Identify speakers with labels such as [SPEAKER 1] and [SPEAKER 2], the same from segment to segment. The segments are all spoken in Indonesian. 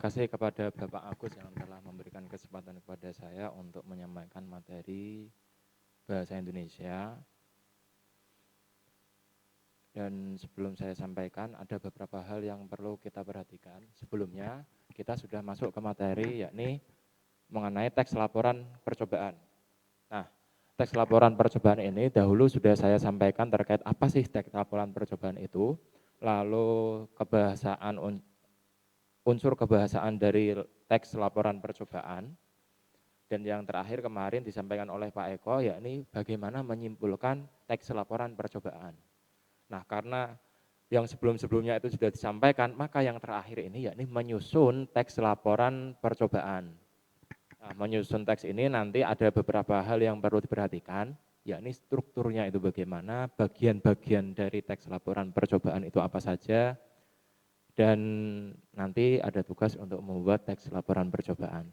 [SPEAKER 1] kasih kepada Bapak Agus yang telah memberikan kesempatan kepada saya untuk menyampaikan materi bahasa Indonesia. Dan sebelum saya sampaikan, ada beberapa hal yang perlu kita perhatikan. Sebelumnya, kita sudah masuk ke materi, yakni mengenai teks laporan percobaan. Nah, teks laporan percobaan ini dahulu sudah saya sampaikan terkait apa sih teks laporan percobaan itu, lalu unsur kebahasaan dari teks laporan percobaan, dan yang terakhir kemarin disampaikan oleh Pak Eko, yakni bagaimana menyimpulkan teks laporan percobaan. Nah, karena yang sebelum-sebelumnya itu sudah disampaikan, maka yang terakhir ini yakni menyusun teks laporan percobaan. Nah, menyusun teks ini nanti ada beberapa hal yang perlu diperhatikan, yakni strukturnya itu bagaimana, bagian-bagian dari teks laporan percobaan itu apa saja, dan nanti ada tugas untuk membuat teks laporan percobaan.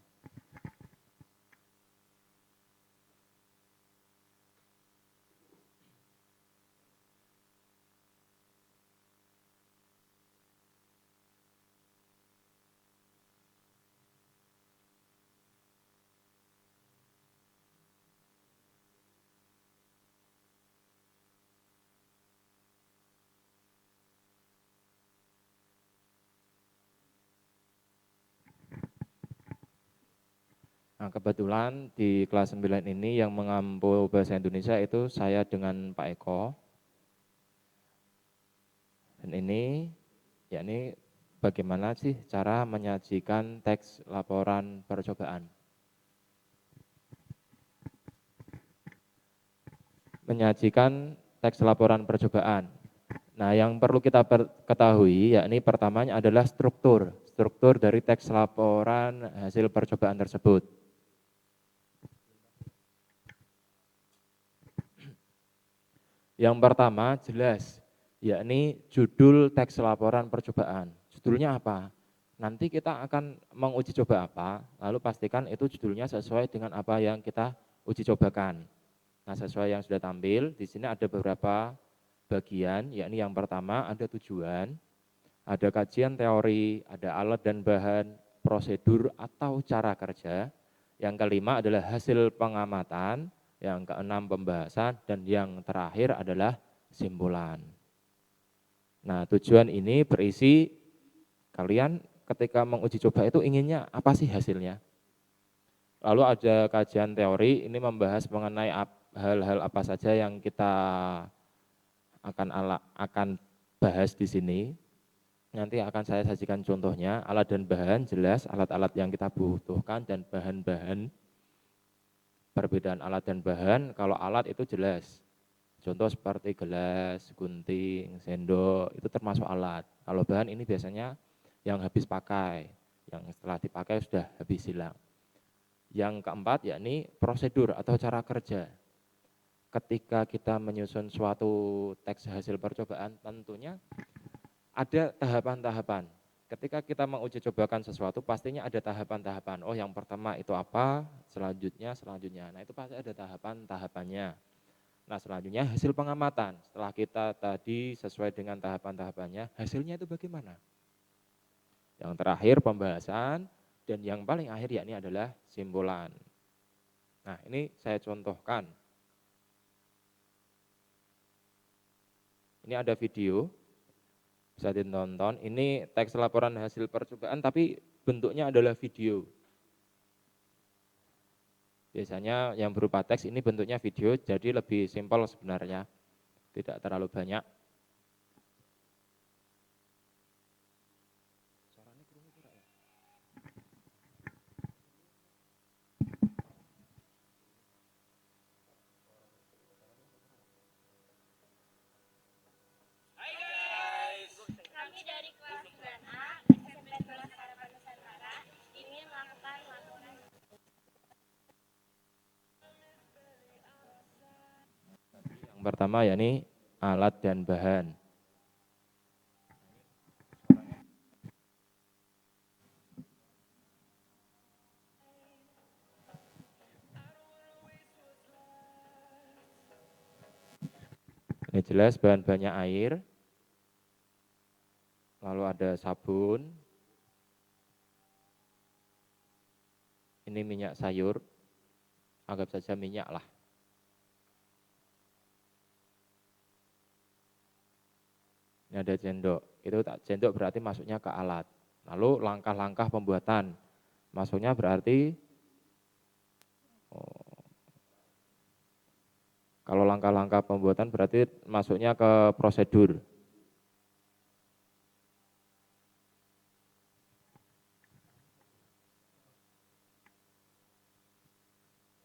[SPEAKER 1] Nah, kebetulan di kelas 9 ini yang mengampu bahasa Indonesia itu saya dengan Pak Eko. Dan ini, yakni bagaimana sih cara menyajikan teks laporan percobaan. Menyajikan teks laporan percobaan. Nah, yang perlu kita ketahui, yakni pertamanya adalah struktur dari teks laporan hasil percobaan tersebut. Yang pertama jelas, yakni judul teks laporan percobaan. Judulnya apa? Nanti kita akan menguji coba apa, lalu pastikan itu judulnya sesuai dengan apa yang kita uji cobakan. Nah, sesuai yang sudah tampil, di sini ada beberapa bagian, yakni yang pertama ada tujuan, ada kajian teori, ada alat dan bahan, prosedur atau cara kerja. Yang kelima adalah hasil pengamatan, yang keenam pembahasan, dan yang terakhir adalah kesimpulan. Nah, tujuan ini berisi kalian ketika menguji coba itu inginnya apa sih hasilnya. Lalu ada kajian teori, ini membahas mengenai hal-hal apa saja yang kita akan bahas di sini. Nanti akan saya sajikan contohnya, alat dan bahan jelas, alat-alat yang kita butuhkan dan bahan-bahan. Perbedaan alat dan bahan, kalau alat itu jelas. Contoh seperti gelas, gunting, sendok, itu termasuk alat. Kalau bahan ini biasanya yang habis pakai, yang setelah dipakai sudah habis hilang. Yang keempat yakni prosedur atau cara kerja. Ketika kita menyusun suatu teks hasil percobaan, tentunya ada tahapan-tahapan. Ketika kita menguji cobakan sesuatu, pastinya ada tahapan-tahapan. Oh, yang pertama itu apa, selanjutnya. Nah, itu pasti ada tahapan-tahapannya. Nah, selanjutnya hasil pengamatan. Setelah kita tadi sesuai dengan tahapan-tahapannya, hasilnya itu bagaimana? Yang terakhir pembahasan, dan yang paling akhir yakni adalah simpulan. Nah, ini saya contohkan. Ini ada video, bisa ditonton. Ini teks laporan hasil percobaan, tapi bentuknya adalah video. Biasanya yang berupa teks ini bentuknya video, jadi lebih simpel sebenarnya, tidak terlalu banyak.
[SPEAKER 2] Kami dari kelas 9A SMP Kelas Harapan Nusantara ingin melakukan laporan.
[SPEAKER 1] Yang pertama yakni alat dan bahan. Ini jelas bahan-bahannya air, lalu ada sabun, ini minyak sayur, anggap saja minyak lah. Ini ada sendok, itu sendok berarti masuknya ke alat. Lalu langkah-langkah pembuatan, masuknya berarti, kalau langkah-langkah pembuatan berarti masuknya ke prosedur.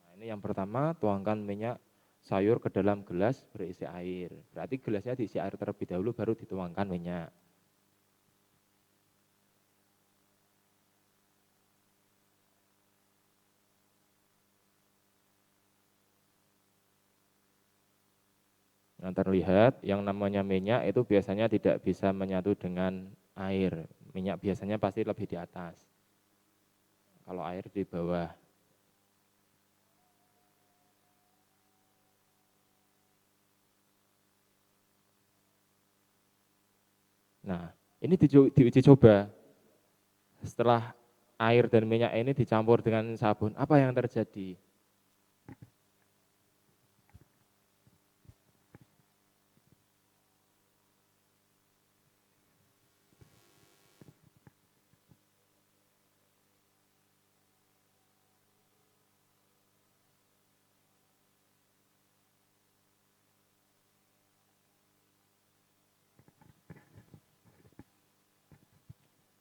[SPEAKER 1] Nah, ini yang pertama, tuangkan minyak sayur ke dalam gelas berisi air. Berarti gelasnya diisi air terlebih dahulu baru dituangkan minyak. Nah, terlihat yang namanya minyak itu biasanya tidak bisa menyatu dengan air. Minyak biasanya pasti lebih di atas. Kalau air di bawah. Nah, ini diuji coba. Setelah air dan minyak ini dicampur dengan sabun, apa yang terjadi?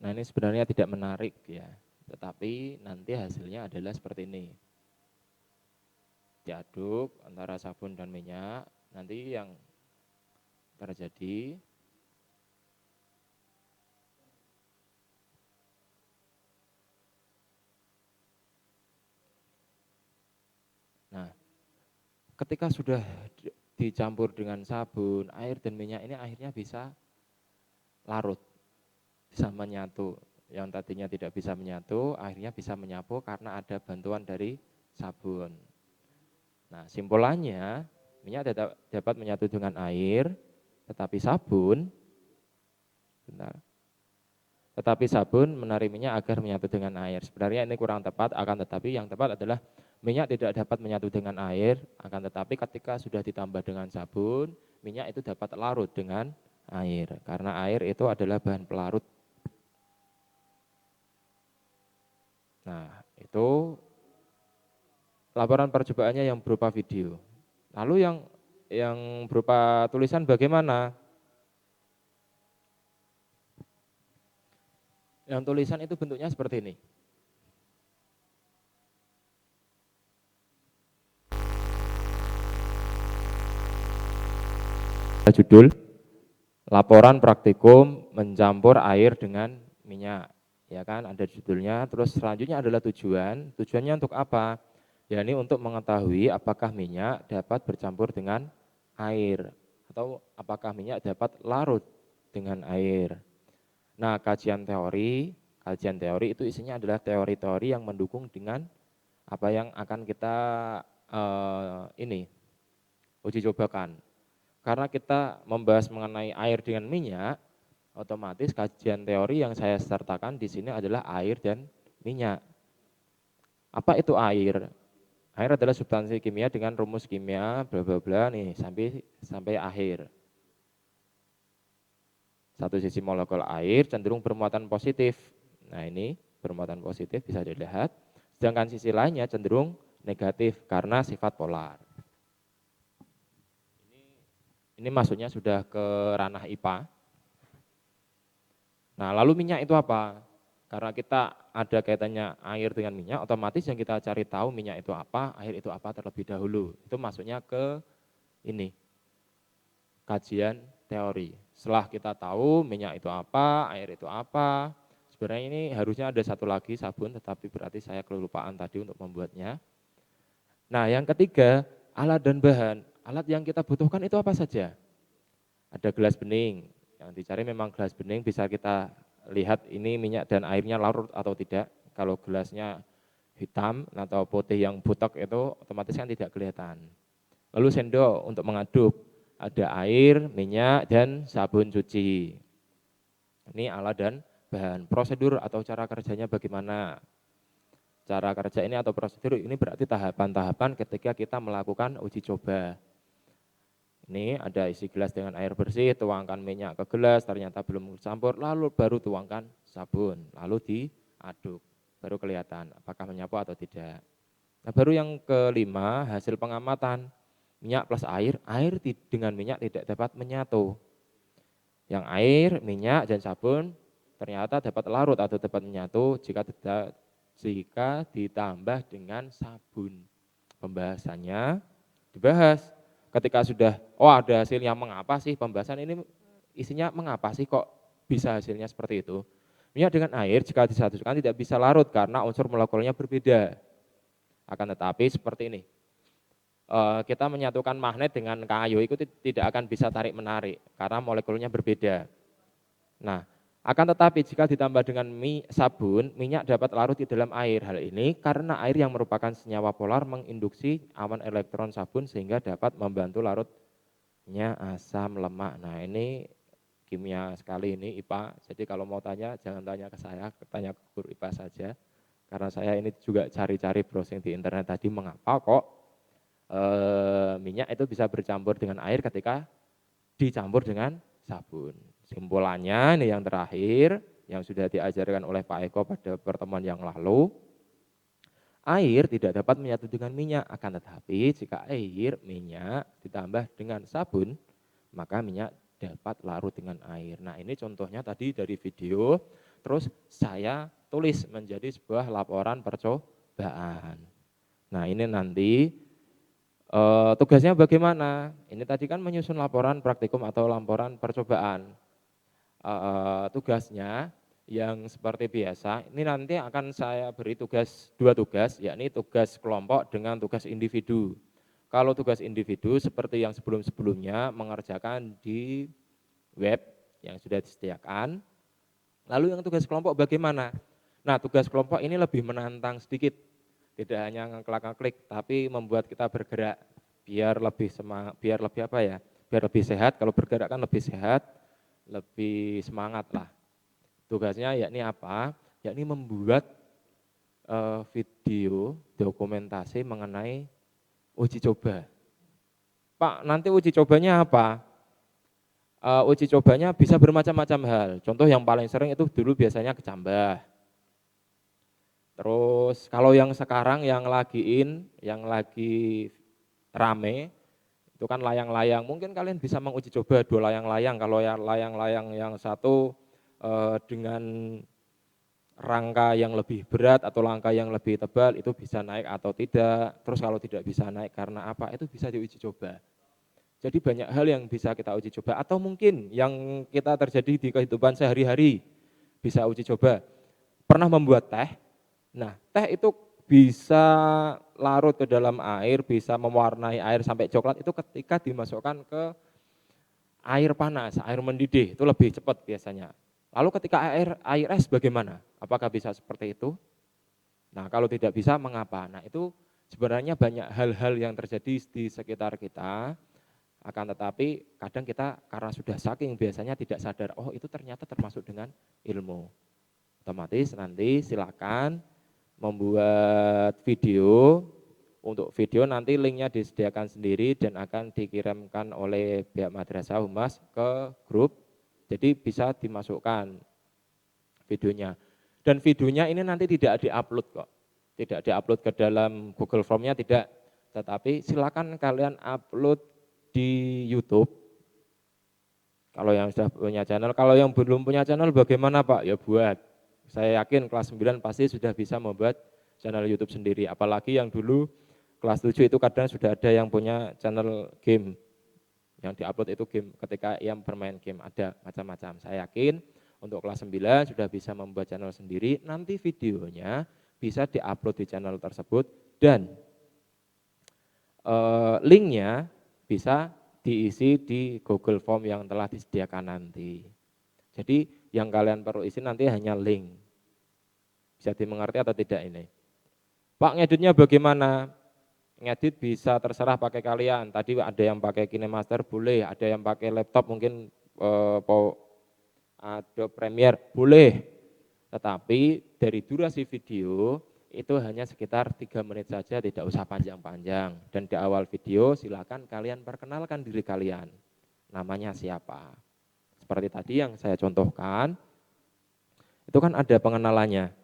[SPEAKER 1] Nah, ini sebenarnya tidak menarik ya, tetapi nanti hasilnya adalah seperti ini. Diaduk antara sabun dan minyak, nanti yang terjadi nah, ketika sudah dicampur dengan sabun, air dan minyak ini akhirnya bisa larut, bisa menyatu. Yang tadinya tidak bisa menyatu, akhirnya bisa menyapu karena ada bantuan dari sabun. Nah, simpulannya, minyak dapat menyatu dengan air, tetapi sabun, bentar, tetapi sabun menarik minyak agar menyatu dengan air. Sebenarnya ini kurang tepat, akan tetapi yang tepat adalah minyak tidak dapat menyatu dengan air, akan tetapi ketika sudah ditambah dengan sabun, minyak itu dapat larut dengan air. Karena air itu adalah bahan pelarut. Nah, itu laporan percobaannya yang berupa video. Lalu yang berupa tulisan bagaimana? Yang tulisan itu bentuknya seperti ini. Judul, laporan praktikum mencampur air dengan minyak. Ya kan, ada judulnya. Terus selanjutnya adalah tujuan. Tujuannya untuk apa? Ya, ini untuk mengetahui apakah minyak dapat bercampur dengan air atau apakah minyak dapat larut dengan air. Nah, kajian teori itu isinya adalah teori-teori yang mendukung dengan apa yang akan kita uji cobakan. Karena kita membahas mengenai air dengan minyak, otomatis kajian teori yang saya sertakan di sini adalah air dan minyak. Apa itu air? Air adalah substansi kimia dengan rumus kimia bla bla bla nih sampai akhir. Satu sisi molekul air cenderung bermuatan positif. Nah, ini bermuatan positif bisa dilihat. Sedangkan sisi lainnya cenderung negatif karena sifat polar. Ini masuknya sudah ke ranah IPA. Nah, lalu minyak itu apa? Karena kita ada kaitannya air dengan minyak, otomatis yang kita cari tahu minyak itu apa, air itu apa terlebih dahulu. Itu masuknya ke ini, kajian teori. Setelah kita tahu minyak itu apa, air itu apa, sebenarnya ini harusnya ada satu lagi sabun, tetapi berarti saya kelupaan tadi untuk membuatnya. Nah, yang ketiga, alat dan bahan. Alat yang kita butuhkan itu apa saja? Ada gelas bening, yang dicari memang gelas bening, bisa kita lihat ini minyak dan airnya larut atau tidak. Kalau gelasnya hitam atau putih yang butek itu otomatis kan tidak kelihatan. Lalu sendok untuk mengaduk, ada air, minyak, dan sabun cuci. Ini alat dan bahan. Prosedur atau cara kerjanya bagaimana? cara kerja ini atau prosedur ini berarti tahapan-tahapan ketika kita melakukan uji coba. Ini ada isi gelas dengan air bersih, tuangkan minyak ke gelas, ternyata belum campur, lalu baru tuangkan sabun, lalu diaduk, baru kelihatan apakah menyapu atau tidak. Nah, baru yang kelima, hasil pengamatan, minyak plus air dengan minyak tidak dapat menyatu. Yang air, minyak, dan sabun ternyata dapat larut atau dapat menyatu jika ditambah dengan sabun. Pembahasannya dibahas. Ketika sudah, ada hasilnya, mengapa sih pembahasan ini isinya mengapa sih kok bisa hasilnya seperti itu. Minyak dengan air jika disatukan tidak bisa larut karena unsur molekulnya berbeda. Akan tetapi seperti ini, kita menyatukan magnet dengan kayu itu tidak akan bisa tarik-menarik karena molekulnya berbeda. Nah, akan tetapi jika ditambah dengan sabun, minyak dapat larut di dalam air. Hal ini karena air yang merupakan senyawa polar menginduksi awan elektron sabun sehingga dapat membantu larutnya asam lemak. Nah, ini kimia sekali ini IPA. Jadi kalau mau tanya jangan tanya ke saya, tanya ke guru IPA saja. Karena saya ini juga cari-cari browsing di internet tadi mengapa kok minyak itu bisa bercampur dengan air ketika dicampur dengan sabun. Simpulannya ini yang terakhir yang sudah diajarkan oleh Pak Eko pada pertemuan yang lalu. Air tidak dapat menyatu dengan minyak, akan tetapi jika air, minyak ditambah dengan sabun, maka minyak dapat larut dengan air. Nah, ini contohnya tadi dari video, terus saya tulis menjadi sebuah laporan percobaan. Nah, ini nanti tugasnya bagaimana? Ini tadi kan menyusun laporan praktikum atau laporan percobaan. Tugasnya yang seperti biasa, ini nanti akan saya beri dua tugas, yakni tugas kelompok dengan tugas individu. Kalau tugas individu seperti yang sebelum-sebelumnya mengerjakan di web yang sudah disediakan. Lalu yang tugas kelompok bagaimana? Nah, tugas kelompok ini lebih menantang sedikit. Tidak hanya ngeklik-ngeklik, tapi membuat kita bergerak biar lebih apa ya? Biar lebih sehat. Kalau bergerak kan lebih sehat, lebih semangat lah. Tugasnya yakni apa? Yakni membuat video dokumentasi mengenai uji coba. Pak, nanti uji cobanya apa? Uji cobanya bisa bermacam-macam hal. Contoh yang paling sering itu dulu biasanya kecambah. Terus kalau yang sekarang yang lagi rame, itu kan layang-layang. Mungkin kalian bisa menguji coba 2 layang-layang. Kalau yang layang-layang yang satu dengan rangka yang lebih berat atau rangka yang lebih tebal itu bisa naik atau tidak. Terus kalau tidak bisa naik karena apa? Itu bisa diuji coba. Jadi banyak hal yang bisa kita uji coba atau mungkin yang kita terjadi di kehidupan sehari-hari bisa uji coba. Pernah membuat teh? Nah, teh itu bisa larut ke dalam air, bisa mewarnai air sampai coklat itu ketika dimasukkan ke air panas, air mendidih, itu lebih cepat biasanya. Lalu ketika air es bagaimana? Apakah bisa seperti itu? Nah, kalau tidak bisa mengapa? Nah, itu sebenarnya banyak hal-hal yang terjadi di sekitar kita, akan tetapi kadang kita karena sudah saking biasanya tidak sadar, oh itu ternyata termasuk dengan ilmu. Otomatis nanti silakan membuat video. Untuk video nanti linknya disediakan sendiri dan akan dikirimkan oleh pihak madrasah humas ke grup. Jadi bisa dimasukkan videonya. Dan videonya ini nanti tidak diupload kok. Tidak diupload ke dalam Google Form-nya tidak. Tetapi silakan kalian upload di YouTube. Kalau yang sudah punya channel, kalau yang belum punya channel bagaimana Pak? Ya buat. Saya yakin kelas 9 pasti sudah bisa membuat channel YouTube sendiri. Apalagi yang dulu kelas 7 itu kadang sudah ada yang punya channel game. Yang diupload itu game ketika yang bermain game, ada macam-macam. Saya yakin untuk kelas 9 sudah bisa membuat channel sendiri, nanti videonya bisa diupload di channel tersebut dan linknya bisa diisi di Google Form yang telah disediakan nanti. Jadi yang kalian perlu isi nanti hanya link. Bisa dimengerti atau tidak ini? Pak, ngeditnya bagaimana? Ngedit bisa terserah pakai kalian. Tadi ada yang pakai KineMaster boleh, ada yang pakai laptop mungkin Adobe Premiere boleh. Tetapi dari durasi video itu hanya sekitar 3 menit saja, tidak usah panjang-panjang. Dan di awal video silakan kalian perkenalkan diri kalian, namanya siapa. Seperti tadi yang saya contohkan, itu kan ada pengenalannya.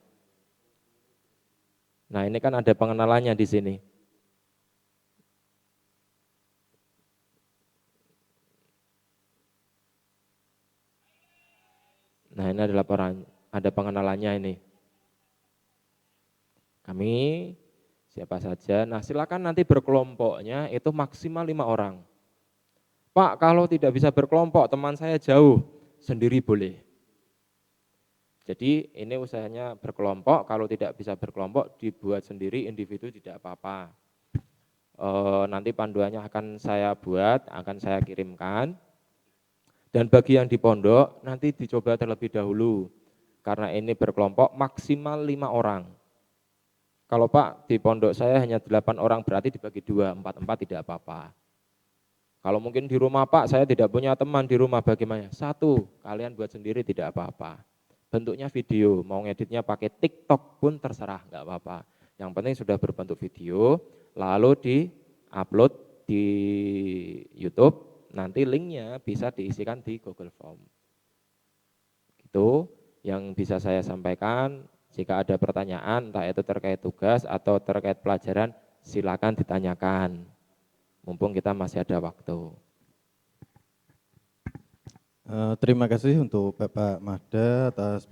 [SPEAKER 1] Nah ini kan ada pengenalannya di sini. Nah ini adalah ada pengenalannya ini. Kami siapa saja, nah silakan nanti berkelompoknya itu maksimal 5 orang. Pak kalau tidak bisa berkelompok, teman saya jauh, sendiri boleh. Jadi ini usahanya berkelompok, kalau tidak bisa berkelompok dibuat sendiri, individu tidak apa-apa. Nanti panduannya akan saya buat, akan saya kirimkan. Dan bagi yang di pondok nanti dicoba terlebih dahulu. Karena ini berkelompok maksimal 5 orang. Kalau Pak di pondok saya hanya 8 orang berarti dibagi 2, 4 tidak apa-apa. Kalau mungkin di rumah Pak saya tidak punya teman di rumah bagaimana? 1, kalian buat sendiri tidak apa-apa. Bentuknya video, mau ngeditnya pakai TikTok pun terserah, nggak apa-apa. Yang penting sudah berbentuk video, lalu di-upload di YouTube, nanti linknya bisa diisikan di Google Form. Itu yang bisa saya sampaikan. Jika ada pertanyaan, entah itu terkait tugas atau terkait pelajaran, silakan ditanyakan. Mumpung kita masih ada waktu.
[SPEAKER 3] Terima kasih untuk Bapak Mahda atas